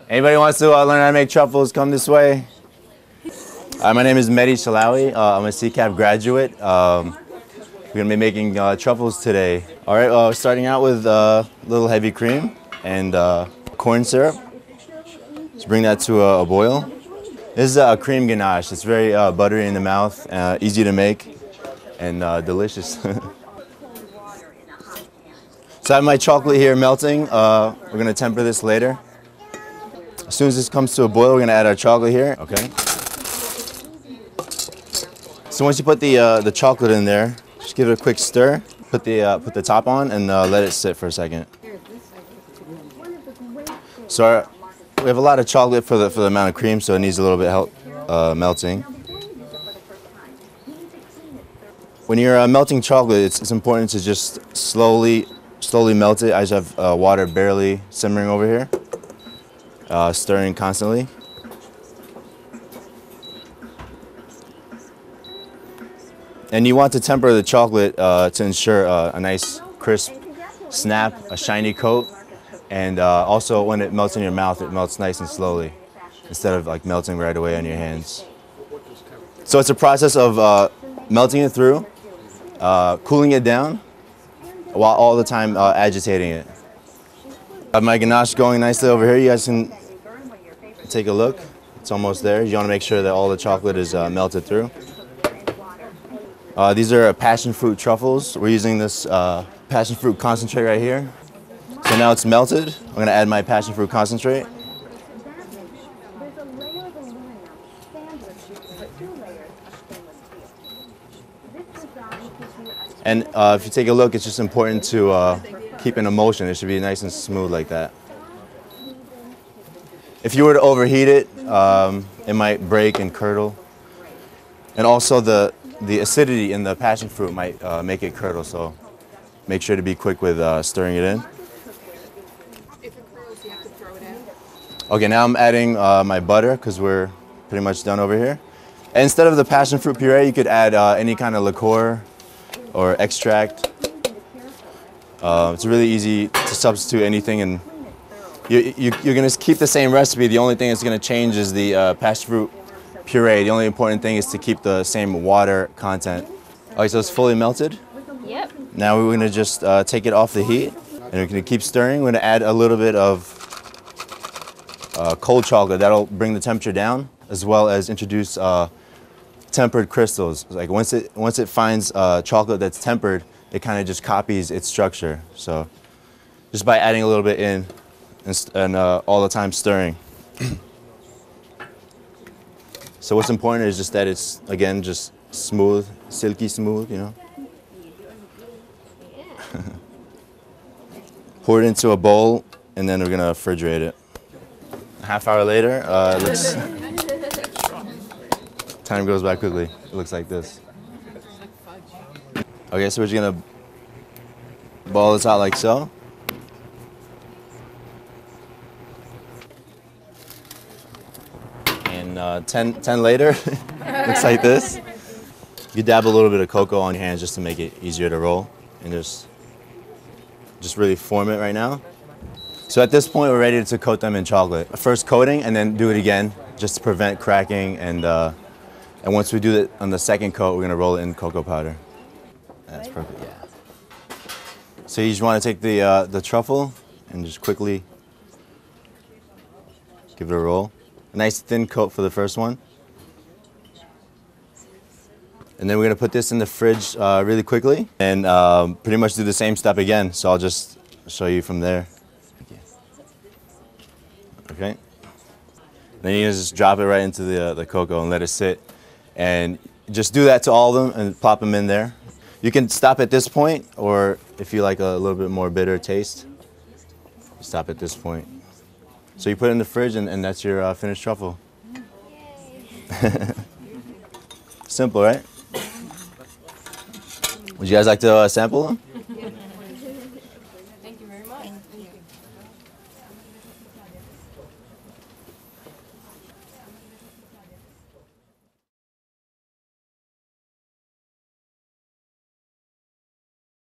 Anybody wants to learn how to make truffles, come this way. My name is Mehdi Chellaoui. I'm a CCAP graduate. We're going to be making truffles today. All right, starting out with a little heavy cream and corn syrup. Let's bring that to a boil. This is a cream ganache. It's very buttery in the mouth, easy to make, and delicious. So I have my chocolate here melting. We're going to temper this later. As soon as this comes to a boil, we're going to add our chocolate here. Okay. So once you put the chocolate in there, just give it a quick stir. Put the top on and let it sit for a second. So we have a lot of chocolate for the amount of cream, so it needs a little bit of help melting. When you're melting chocolate, it's important to just slowly melt it. I just have water barely simmering over here, stirring constantly. And you want to temper the chocolate to ensure a nice crisp snap, a shiny coat, and also when it melts in your mouth, it melts nice and slowly instead of like melting right away on your hands. So it's a process of melting it through, cooling it down, while all the time agitating it. I have my ganache going nicely over here. You guys can take a look. It's almost there. You want to make sure that all the chocolate is melted through. These are passion fruit truffles. We're using this passion fruit concentrate right here. So now it's melted. I'm going to add my passion fruit concentrate. And if you take a look, it's just important to keep an emulsion. It should be nice and smooth like that. If you were to overheat it, it might break and curdle. And also the acidity in the passion fruit might make it curdle, so make sure to be quick with stirring it in. If it curdles, you have to throw it in. Okay, now I'm adding my butter because we're pretty much done over here. And instead of the passion fruit puree, you could add any kind of liqueur or extract. It's really easy to substitute anything, and you're going to keep the same recipe. The only thing that's going to change is the passion fruit puree. The only important thing is to keep the same water content. Okay, so it's fully melted. Yep. Now we're going to just take it off the heat, and we're going to keep stirring. We're going to add a little bit of cold chocolate. That'll bring the temperature down, as well as introduce tempered crystals. Like once it finds chocolate that's tempered, it kind of just copies its structure. So just by adding a little bit in and all the time stirring. So what's important is just that it's, again, just smooth, silky smooth, you know. Pour it into a bowl, and then we're going to refrigerate it. A half hour later, time goes by quickly. It looks like this. Okay, so we're just going to ball this out like so. And 10 later, looks like this. You dab a little bit of cocoa on your hands just to make it easier to roll, and just really form it right now. So at this point, we're ready to coat them in chocolate. First coating, and then do it again, just to prevent cracking. And once we do it on the second coat, we're gonna roll it in cocoa powder. That's perfect, yeah. So you just wanna take the truffle and just quickly give it a roll. A nice thin coat for the first one. And then we're gonna put this in the fridge really quickly and pretty much do the same step again. So I'll just show you from there. Okay. Then you just drop it right into the cocoa and let it sit. And just do that to all of them and plop them in there. You can stop at this point, or if you like a little bit more bitter taste, stop at this point. So you put it in the fridge, and that's your finished truffle. Simple, right? Would you guys like to sample them?